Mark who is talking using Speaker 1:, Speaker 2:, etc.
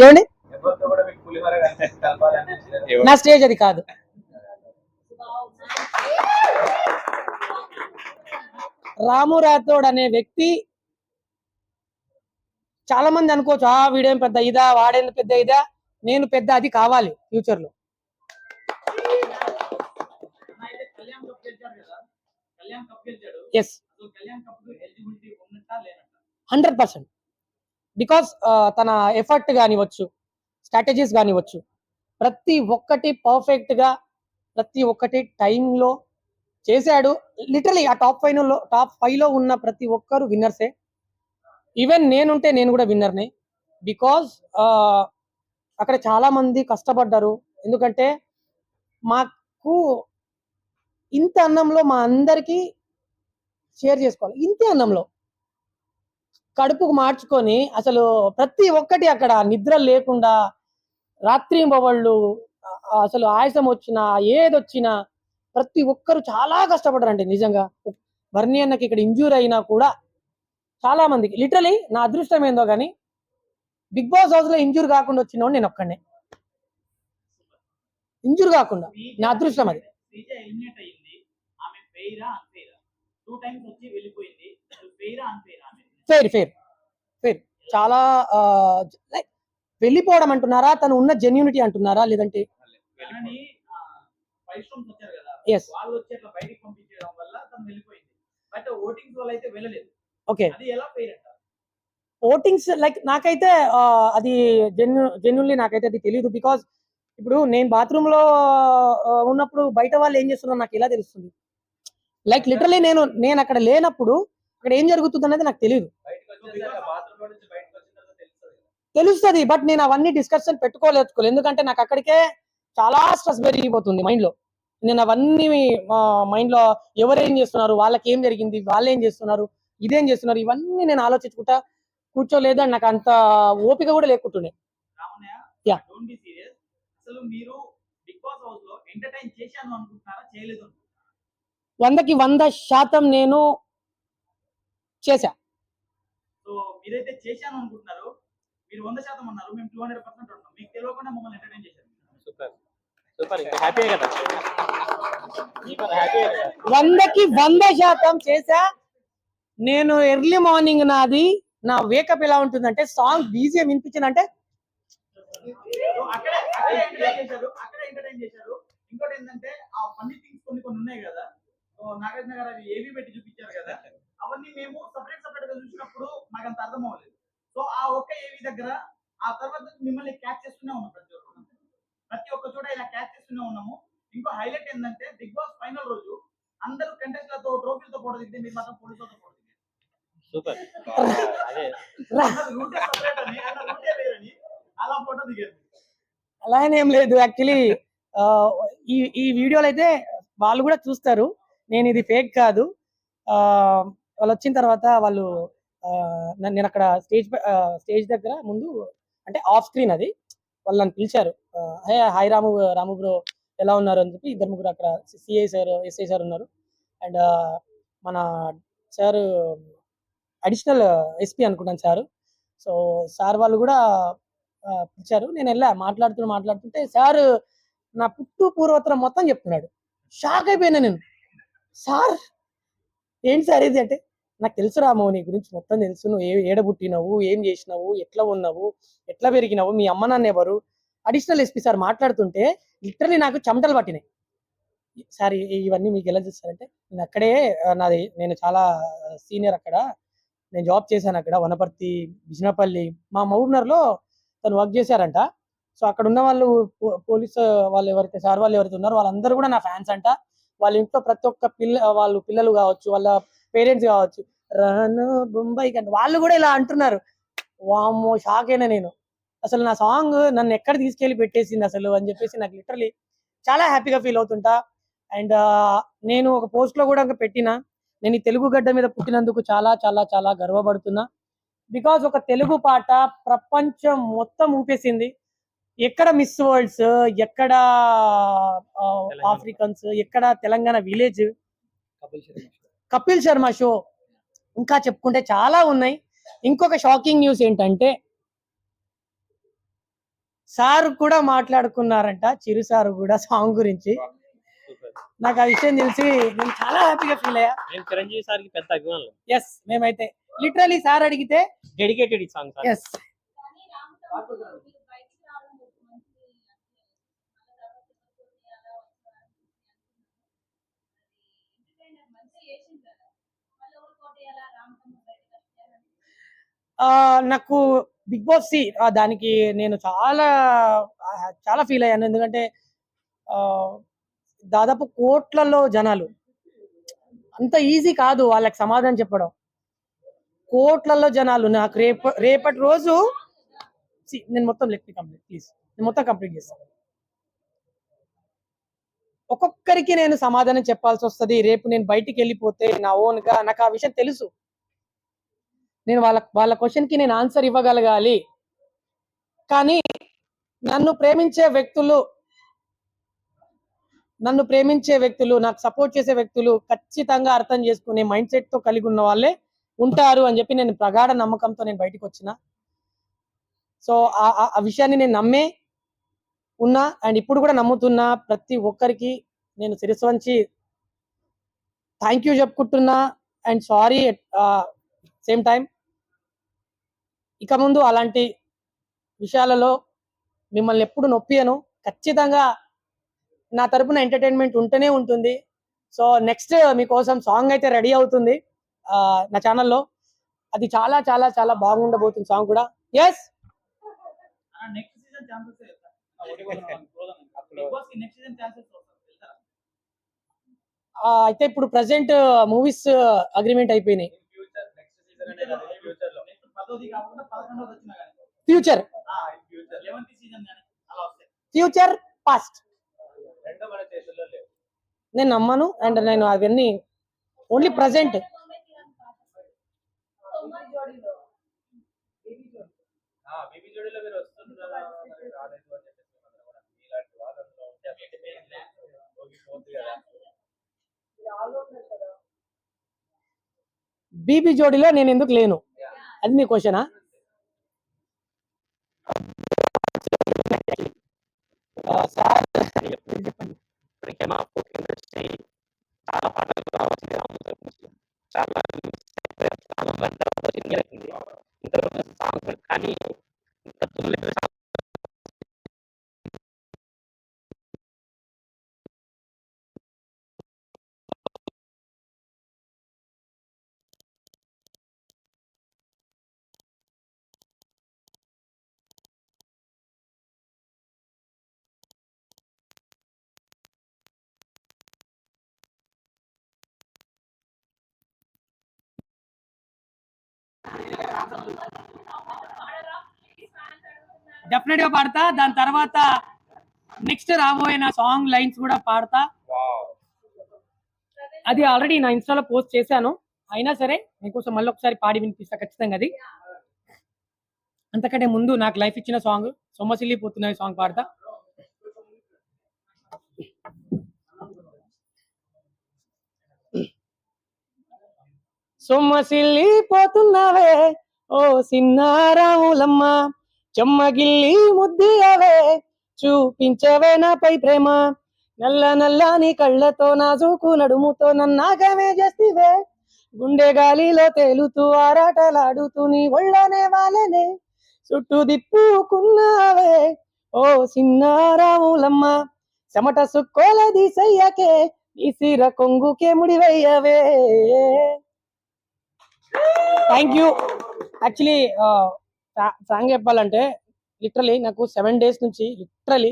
Speaker 1: ఏమండి నా స్టేజ్ అది కాదు. రాము రాథోడ్ అనే వ్యక్తి చాలా మంది అనుకోవచ్చు, వీడేం పెద్ద ఇదా, వాడేం పెద్ద ఇదా. నేను పెద్ద అది కావాలి ఫ్యూచర్ లో. ఎస్, 100%. బికాస్ తన ఎఫర్ట్ కానివచ్చు, స్ట్రాటజీస్ కానివచ్చు, ప్రతి ఒక్కటి పర్ఫెక్ట్ గా ప్రతి ఒక్కటి టైంలో చేశాడు. లిటరలీ ఆ టాప్ 5 లో ఉన్న ప్రతి ఒక్కరు విన్నర్సే. ఈవెన్ నేనుంటే నేను కూడా విన్నర్నే. బికాజ్ అక్కడ చాలా మంది కష్టపడ్డారు. ఎందుకంటే మాకు ఇంత అన్నంలో మా అందరికి షేర్ చేసుకోవాలి. ఇంతే అన్నంలో కడుపుకు మార్చుకొని అసలు ప్రతి ఒక్కటి అక్కడ నిద్ర లేకుండా రాత్రింబవళ్ళు, అసలు ఆయాసం వచ్చినా ఏదొచ్చినా ప్రతి ఒక్కరు చాలా కష్టపడ్డారండి. నిజంగా వర్ణి అన్నకి ఇక్కడ ఇంజూర్ అయినా కూడా చాలా మందికి, లిటరలీ నా అదృష్టం ఏందో కానీ బిగ్ బాస్ హౌస్ లో ఇంజూర్ కాకుండా వచ్చినోడు నేను ఒక్కనే. ఇంజూర్ కాకుండా నా అదృష్టం అది. Fair fair fair. చాలా లైక్ వెళ్ళిపోవడం అంటున్నారా, తను ఉన్న జెన్యూనిటీ అంటున్నారా, లేదంటే ఎస్ ఓకే. ఓటింగ్స్ లైక్ నాకైతే అది జెన్యున్లీ నాకైతే అది తెలియదు. బికాస్ ఇప్పుడు నేను బాత్రూమ్ లో ఉన్నప్పుడు బయట వాళ్ళు ఏం చేస్తున్నారు నాకు ఎలా తెలుస్తుంది? లైక్ లిటరలీ నేను అక్కడ లేనప్పుడు అక్కడ ఏం జరుగుతుంది అనేది నాకు తెలియదు. తెలుస్తుంది, బట్ నేను అవన్నీ డిస్కషన్ పెట్టుకోలేదు. ఎందుకంటే నాకు అక్కడికే చాలా స్ట్రెస్ పెరిగిపోతుంది మైండ్ లో. నేను అవన్నీ మైండ్ లో ఎవరేం చేస్తున్నారు, వాళ్ళకి ఏం జరిగింది, వాళ్ళు ఏం చేస్తున్నారు, ఇదేం చేస్తున్నారు, ఇవన్నీ నేను ఆలోచించుకుంటా కూర్చోలేదు. అని నాకు అంత ఓపిక కూడా లేకుంటుండే. యా, 100కి 100% నేను చేశా. మీరైతే చేశాను అనుకుంటున్నారు, మీరు 100% అన్నారు, మేము 200% ఉన్నాం. మీకు తెలియకుండా మమ్మల్ని ఎంటర్టైన్ చేశారు. సూపర్ సూపర్, హ్యాపీ కదా? 100కి 100% చేశా. నేను ఎర్లీ మార్నింగ్ నా వేకప్ ఎలా ఉంటుందంటే సాంగ్ బీజిఎం వినిపించిందంటే ఇంకోటి ఏంటంటే ఆ ఫన్నీ థింగ్స్ కొన్ని ఉన్నాయి కదా, నాగార్జున గారు అవి ఏవి పెట్టి చూపించారు కదా, అవన్నీ మేము సపరేట్ గా చూసినప్పుడు నాకు అంత అర్థం అవ్వలేదు. సో ఆ ఒక్క ఏవి దగ్గర ఆ తర్వాత మిమ్మల్ని క్యాచ్ చేస్తూనే ఉన్నాం. ప్రతి ఒక్క చోట ఇలా క్యాచ్ చేస్తూనే ఉన్నాము. ఇంకో హైలైట్ ఏంటంటే బిగ్ బాస్ ఫైనల్ రోజు అందరూ కంటెస్ట్లతో ట్రోఫీలతో ఫోటో దిగితే మీరు మాత్రం పోలీసులతో ఫోటో దిగారు. సూపర్. అలా ఫోటో దిగారు. అలా ఏం లేదు. యాక్చువల్లీ ఈ వీడియోలు అయితే వాళ్ళు కూడా చూస్తారు, నేను ఇది ఫేక్ కాదు. వాళ్ళు వచ్చిన తర్వాత వాళ్ళు నేను అక్కడ స్టేజ్ దగ్గర ముందు అంటే ఆఫ్ స్క్రీన్ అది వాళ్ళు నన్ను పిలిచారు. హాయ్ రాము బ్రో ఎలా ఉన్నారు అని చెప్పి 2-3 అక్కడ సిఐ సార్, ఎస్ఐ సార్ ఉన్నారు. అండ్ మన సార్ అడిషనల్ ఎస్పీ అనుకుంటాను సార్. సో సార్ వాళ్ళు కూడా పిలిచారు. నేను వెళ్ళా, మాట్లాడుతుంటే సార్ నా పుట్టు పూర్వోత్తరం మొత్తం చెప్తున్నాడు. షాక్ అయిపోయినా నేను. సార్ ఏంటి సార్ ఇది అంటే, నాకు తెలుసు రాము, నీ గురించి మొత్తం తెలుసు, నువ్వు ఏడబుట్టినవు, ఏం చేసినావు, ఎట్లా ఉన్నావు, ఎట్లా పెరిగినావు, మీ అమ్మ నాన్న ఎవరు. అడిషనల్ ఎస్పీ సార్ మాట్లాడుతుంటే లిటరలీ నాకు చెమటలు పట్టినాయి. సార్ ఇవన్నీ మీకు ఎలా చూస్తారంటే, నేను అక్కడే నేను చాలా సీనియర్ అక్కడ, నేను జాబ్ చేశాను అక్కడ వనపర్తి, బిజినపల్లి, మా మహబూబ్నగర్ లో తను వర్క్ చేశారంట. సో అక్కడ ఉన్న వాళ్ళు పోలీస్ వాళ్ళు ఎవరైతే సార్ వాళ్ళు ఎవరైతే ఉన్నారో వాళ్ళందరూ కూడా నా ఫ్యాన్స్ అంట. వాళ్ళ ఇంట్లో ప్రతి ఒక్క వాళ్ళు పిల్లలు కావచ్చు, వాళ్ళ పేరెంట్స్ కావచ్చు, రాను బొంబాయి కంటే వాళ్ళు కూడా ఇలా అంటున్నారు. వామ్మో, షాక్ అయినా నేను. అసలు నా సాంగ్ నన్ను ఎక్కడ తీసుకెళ్లి పెట్టేసింది అసలు అని చెప్పేసి నాకు లిటరలీ చాలా హ్యాపీగా ఫీల్ అవుతుంటా. అండ్ నేను ఒక పోస్ట్ లో కూడా పెట్టినా, నేను ఈ తెలుగు గడ్డ మీద పుట్టినందుకు చాలా చాలా చాలా గర్వపడుతున్నా. బికాజ్ ఒక తెలుగు పాట ప్రపంచం మొత్తం ఊపేసింది. ఎక్కడ మిస్ వరల్డ్స్, ఎక్కడ ఆఫ్రికన్స్, ఎక్కడ తెలంగాణ విలేజ్, కపిల్ శర్మ షో, ఇంకా చెప్పుకుంటే చాలా ఉన్నాయి. ఇంకొక షాకింగ్ న్యూస్ ఏంటంటే సార్ కూడా మాట్లాడుకున్నారంట, చిరు సార్ కూడా సాంగ్ గురించి. నాకు ఆ విషయం తెలిసి నేను చాలా హ్యాపీగా ఫీల్ అయ్యా.
Speaker 2: నేను చిరంజీవి సార్కి పెద్ద అభిమానులు.
Speaker 1: ఎస్, మేమైతే లిటరలీ సార్ అడిగితే
Speaker 2: డెడికేటెడ్ ఈ సాంగ్ సార్.
Speaker 1: ఎస్. నాకు బిగ్ బాస్ దానికి నేను చాలా చాలా ఫీల్ అయ్యాను. ఎందుకంటే దాదాపు కోట్లలో జనాలు, అంత ఈజీ కాదు వాళ్ళకి సమాధానం చెప్పడం. కోట్లలో జనాలు నాకు రేపటి రోజు నేను మొత్తం ప్లీజ్ నేను మొత్తం కంప్లీట్ చేస్తాను. ఒక్కొక్కరికి నేను సమాధానం చెప్పాల్సి వస్తుంది. రేపు నేను బయటికి వెళ్ళిపోతే నా ఓన్ గా నాకు ఆ విషయం తెలుసు. నేను వాళ్ళ క్వశ్చన్ కి నేను ఆన్సర్ ఇవ్వగలగాలి. కానీ నన్ను ప్రేమించే వ్యక్తులు నాకు సపోర్ట్ చేసే వ్యక్తులు ఖచ్చితంగా అర్థం చేసుకునే మైండ్ సెట్ తో కలిగి ఉన్న వాళ్ళే ఉంటారు అని చెప్పి నేను ప్రగాఢ నమ్మకంతో నేను బయటకు వచ్చిన. సో ఆ విషయాన్ని నేను నమ్మే ఉన్నా అండ్ ఇప్పుడు కూడా నమ్ముతున్నా. ప్రతి ఒక్కరికి నేను శిరస్సు వంచి థ్యాంక్ యూ చెప్పుకుంటున్నా అండ్ సారీ సేమ్ టైం. ఇక ముందు అలాంటి విషయాలలో మిమ్మల్ని ఎప్పుడు నొప్పియను. ఖచ్చితంగా నా తరపున ఎంటర్టైన్మెంట్ ఉంటూనే ఉంటుంది. సో నెక్స్ట్ మీకోసం సాంగ్ అయితే రెడీ అవుతుంది నా ఛానల్లో. అది చాలా చాలా చాలా బాగుండబోతుంది సాంగ్ కూడా. ఎస్, అయితే ఇప్పుడు ప్రెసెంట్ మూవీస్ అగ్రిమెంట్ అయిపోయినాయి. ఫ్యూచర్ పాస్ట్ నేను నమ్మను అండ్ నేను అవన్నీ ఓన్లీ ప్రజెంట్. బీబీ జోడీలో నేను ఎందుకు లేను, అది మీ క్వశ్చనా? చెప్పండి.
Speaker 2: కానీ
Speaker 1: డెఫినెట్ గా పాడతా. దాని తర్వాత నెక్స్ట్ రాబోయే నా సాంగ్ లైన్స్ కూడా పాడతా. అది ఆల్రెడీ నా ఇన్స్టాలో పోస్ట్ చేశాను. అయినా సరే మీకోసం మళ్ళీ ఒకసారి పాడి వినిపిస్తా ఖచ్చితంగా. అది అంతకంటే ముందు నాకు లైఫ్ ఇచ్చిన సాంగ్ సొమ్మసిల్లిపోతున్న సాంగ్ పాడతా. సొమ్మసిల్లిపోతున్నావే ఓ సిన్నారాములమ్మ, చెమ్మగిల్లి ముద్దియవే చూపించవే నాపై ప్రేమ, నల్ల నల్లని కళ్ళతో నాజూకు నడుముతో నన్నాగమే చేస్తివే, గుండె గాలిలో తేలుతూ ఆరాటలాడుతూ నీ ఒళ్ళనే వాలనే చుట్టూ దిప్పుకున్నావే ఓ సిన్నారాములమ్మ, చెమట సుక్కోల దిసయ్యకే ఈ సిర కొంగుకే ముడివయ్యవే. Thank you. యాక్చువల్లీ సాంగ్ చెప్పాలంటే లిటరలీ నాకు 7 days నుంచి లిటరలీ